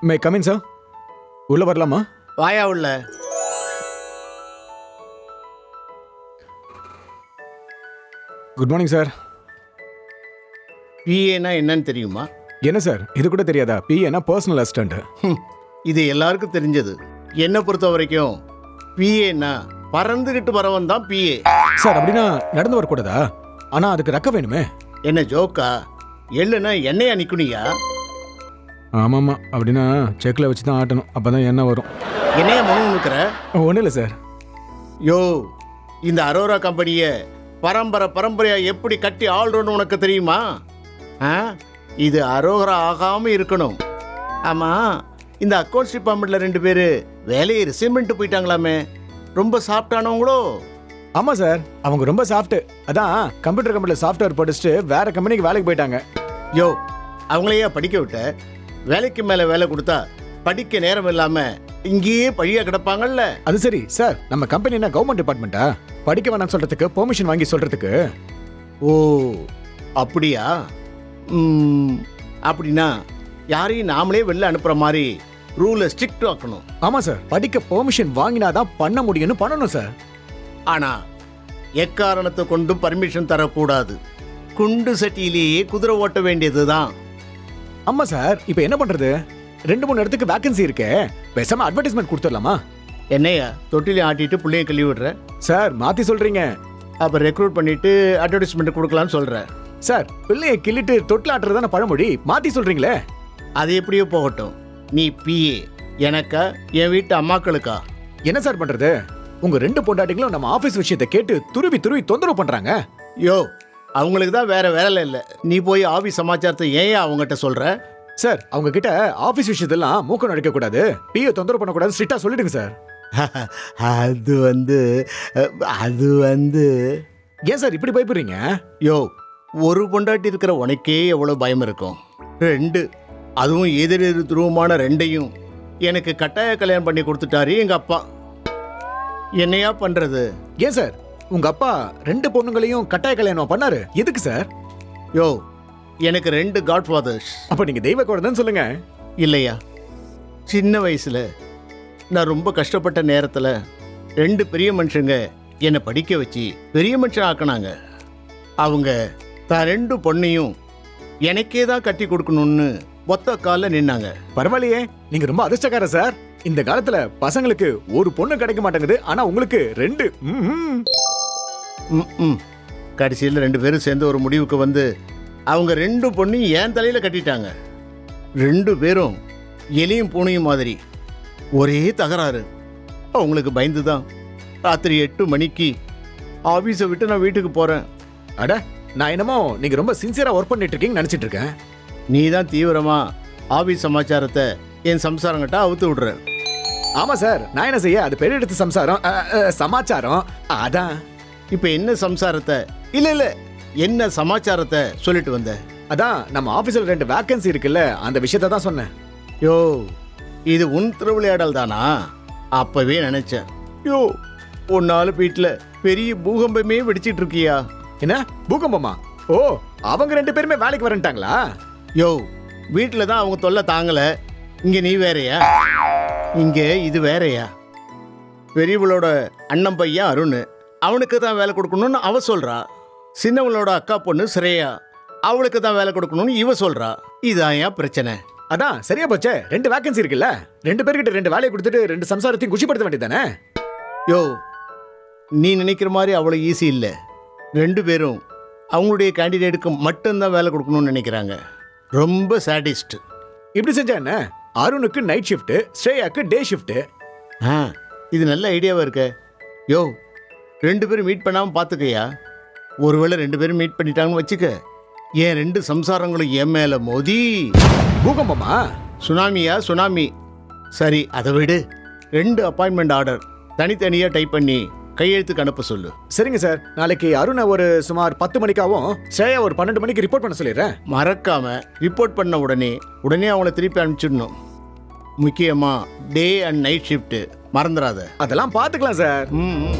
May come in sir, உள்ள வரலாமா? வாயா உள்ள. Good morning sir. பிஏனா என்னன்னு தெரியுமா? என்ன சார் இது கூட தெரியாதா? பிஏனா பர்சனல் அசிஸ்டன்ட். இது எல்லாருக்கும் தெரிஞ்சது. என்னை பொறுத்த வரைக்கும் பிஏனா பறந்துகிட்டு வரவன் தான் பிஏ. சார் அப்படின்னா நடந்து வரக்கூடாதா? ஆனா அதுக்கு ரெக்க வேணுமே. என்ன ஜோக்கா? எள்ளுனா எண்ணெயா நிக்கணுயா? ஆமாம்மா, அப்படின்னா செக்கில் வச்சு தான் ஆட்டணும், அப்போ தான் எண்ணெய் வரும். என்னையா மனு நிற்கிற? ஒன்றும் இல்லை சார். யோ, இந்த அரோரா கம்பெனியை பரம்பரையா எப்படி கட்டி ஆள்றோன்னு உனக்கு தெரியுமா? இது அரோகரா ஆகாம இருக்கணும். ஆமா, இந்த அக்கௌண்ட்ஸ் டிபார்ட்மெண்ட்ல 2 பேர் வேலையை ரிசைன் பண்ணிட்டு போயிட்டாங்களாமே, ரொம்ப சாஃப்டானவங்களோ? ஆமாம் சார், அவங்க ரொம்ப சாஃப்ட். அதான் கம்ப்யூட்டர் கம்பெனியில் சாஃப்ட்வேர் படிச்சுட்டு வேற கம்பெனிக்கு வேலைக்கு போயிட்டாங்க. யோ, அவங்களையே படிக்க விட்ட? வேலைக்கு மேல வேலை கொடுத்தா படிக்க நேரம் இல்லாம இங்கேயே பழியா கிடப்பாங்கல்ல. அது சரி சார், நம்ம கம்பெனி என்ன கவர்மெண்ட் டிபார்ட்மெண்ட்டா? படிக்க வேணாம்னு சொல்றதுக்கு பெர்மிஷன் வாங்கி சொல்றதுக்கு? ஓ அப்படியா? அப்படின்னா யாரையும் நாமளே வெளில அனுப்புற மாதிரி ரூலை ஸ்ட்ரிக்ட் ஆக்கணும். ஆமா சார், படிக்க பெர்மிஷன் வாங்கினாதான் பண்ண முடியும்னு பண்ணணும் சார். ஆனா எக்காரணத்தை கொண்டும் பர்மிஷன் தரக்கூடாது. குண்டு சட்டியிலேயே குதிரை ஓட்ட வேண்டியதுதான். ஆமா சார், இப்போ என்ன பண்றது? 2-3 இடத்துக்கு வேகன்சி இருக்கே, பேசாம அட்வர்டைஸ்மெண்ட் கொடுத்துடலாமா? என்னையா தொட்டிலையும் ஆட்டிட்டு பிள்ளைய கழுவி விடுற? சார் மாத்தி சொல்றீங்க. அப்ப ரெக்ரூட் பண்ணிட்டு அட்வர்டைஸ்மெண்ட் கொடுக்கலாம்னு சொல்ற? சார் பிள்ளைய கிள்ளிட்டு தொட்டில் ஆட்டுறதான பழமொழி, மாத்தி சொல்றீங்களே. அது எப்படியோ போகட்டும். நீ பிஏ எனக்கா என் வீட்டு அம்மாக்களுக்கா? என்ன சார் பண்றது? உங்க 2 பொண்டாட்டிங்களும் நம்ம ஆபீஸ் விஷயத்தை கேட்டு துருவி தொந்தரவு பண்றாங்க. யோ, அவங்களுக்கு தான் வேற வேலை இல்லை. நீ போய் ஆபீஸ் சமாச்சாரத்தை ஏன் அவங்ககிட்ட சொல்ற? சார் அவங்க கிட்ட ஆபீஸ் விஷயத்தெல்லாம் மூக்க நடிக்க கூடாது, பிஏ தொந்தரவு பண்ணக்கூடாது, ஸ்ட்ரிக்டா சொல்லிடுங்க சார். அது வந்து ஏன் சார் இப்படி பயப்படுறீங்க? யோ, ஒரு பொண்டாட்டி இருக்கிற உனக்கே எவ்வளவு பயம் இருக்கும். 2, அதுவும் எதிர் துருவமான 2ஐயும் எனக்கு கட்டாய கல்யாணம் பண்ணி கொடுத்துட்டாரு எங்க அப்பா. என்னையா பண்றது? ஏன் சார் உங்க அப்பா 2 பொண்ணுங்களையும் கட்டாய கல்யாணம் பண்ணாரு, எதுக்கு சார்? யோ, எனக்கு 2 காட்ஃபாதர்ஸ். அப்ப நீங்க தெய்வ குழந்தைன்னு சொல்லுங்க. இல்லையா, சின்ன வயசுல நான் ரொம்ப கஷ்டப்பட்ட நேரத்துல 2 பெரிய மனுஷங்க என்னை படிக்க வச்சு பெரிய மனுஷன் ஆக்கினாங்க. அவங்க தான் 2 பொண்ணையும் எனக்கே தான் கட்டி கொடுக்கணும்னு ஒத்த காலில் நின்னாங்க. பரவாயில்லையே, நீங்க ரொம்ப அதிர்ஷ்டக்கார சார். இந்த காலத்துல பசங்களுக்கு ஒரு பொண்ணு கிடைக்க மாட்டேங்குது, ஆனா உங்களுக்கு 2. கடைசியில் 2 பேரும் சேர்ந்து ஒரு முடிவுக்கு வந்து அவங்க 2 பொண்ணையும் என் தலையில கட்டிட்டாங்க. 2 பேரும் எலியும் பூனையும் மாதிரி ஒரே தகராறு. அவங்களுக்கு பயந்துதான் ராத்திரி 8 மணிக்கு ஆபீஸை விட்டு நான் வீட்டுக்கு போறேன். அட, நான் என்னமோ நீங்க ரொம்ப சின்சியரா ஒர்க் பண்ணிட்டு இருக்கீங்கன்னு நினைச்சிட்டு இருக்கேன். நீ தான் தீவிரமா ஆபீஸ் சமாச்சாரத்தை என் சம்சாரங்கிட்ட அவுத்து விடுற. ஆமா சார், நான் என்ன செய்ய, அது பெரிய இடத்து சமாச்சாரம். அதான் இப்ப என்ன சம்சாரத்தை இல்ல என்ன சமாச்சாரத்தை சொல்லிட்டு வந்த? அதான் நம்ம ஆபீஸ்ல 2 வேகன்சி இருக்குல்ல, அந்த விஷயத்தை தான் சொன்னேன். யோ, இது உன் திருவிளையாடல் தானா? அப்பவே நினைச்சேன். யோ, உன்னால வீட்டுல பெரிய பூகம்பமே வெடிச்சிட்டு இருக்கியா? என்ன பூகம்பமா? ஓ, அவங்க 2 பேருமே வேலைக்கு வரட்டாங்களா? யோ, வீட்டுல தான் அவங்க தொல்லை தாங்கல, இங்க நீ வேறையா? இங்க இது வேறையா? பெரியவளோட அண்ணன் பையன் அருண், அவனுக்கு தான் வேலை கொடுக்கணும்னு அவ சொல்றா. சின்னவளோட அக்கா பொண்ணு ஸ்ரேயா, அவளுக்கு தான் வேலை கொடுக்கணும்னு இவ சொல்றா. இதான் ஏன் பிரச்சனை? அதான் சரியா போச்சே, 2 வேகன்சி இருக்குல்ல, 2 பேர்கிட்ட 2 வேலையை கொடுத்துட்டு 2 சம்சாரத்தையும் குஷிப்படுத்த வேண்டியதானே? யோ, நீ நினைக்கிற மாதிரி அவ்வளோ ஈஸி இல்லை. 2 பேரும் அவங்களுடைய கேண்டிடேட்டுக்கு மட்டும்தான் வேலை கொடுக்கணும்னு நினைக்கிறாங்க. ரொம்ப சாடிஸ்ட். இப்படி செஞ்சா என்ன? அருணுக்கு நைட் ஷிஃப்ட், ஸ்ரேயாக்கு டே ஷிஃப்ட். இது நல்ல ஐடியாவா இருக்க. யோ, 2 பேரும் மீட் பண்ணாமல் பார்த்துக்கையா. ஒருவேளை 2 பேரும் மீட் பண்ணிட்டாங்கன்னு வச்சுக்க, என் 2 சம்சாரங்களும் என் மேலே மோதி பூகம்பமா? சுனாமியா? சுனாமி. சரி, அதை விடு. 2 அப்பாயின்மெண்ட் ஆர்டர் தனித்தனியாக டைப் பண்ணி கையெழுத்துக்கு அனுப்ப சொல்லு. சரிங்க சார், நாளைக்கு அருணை ஒரு சுமார் 10 மணிக்காவும் ஸ்ரேயா ஒரு 12 மணிக்கு ரிப்போர்ட் பண்ண சொல்லிடுறேன். மறக்காம ரிப்போர்ட் பண்ண உடனே அவங்கள திருப்பி அனுப்பிச்சிடணும். முக்கியமா டே அண்ட் நைட் ஷிஃப்ட் மறந்துடாத. அதெல்லாம் பார்த்துக்கலாம் சார். ம்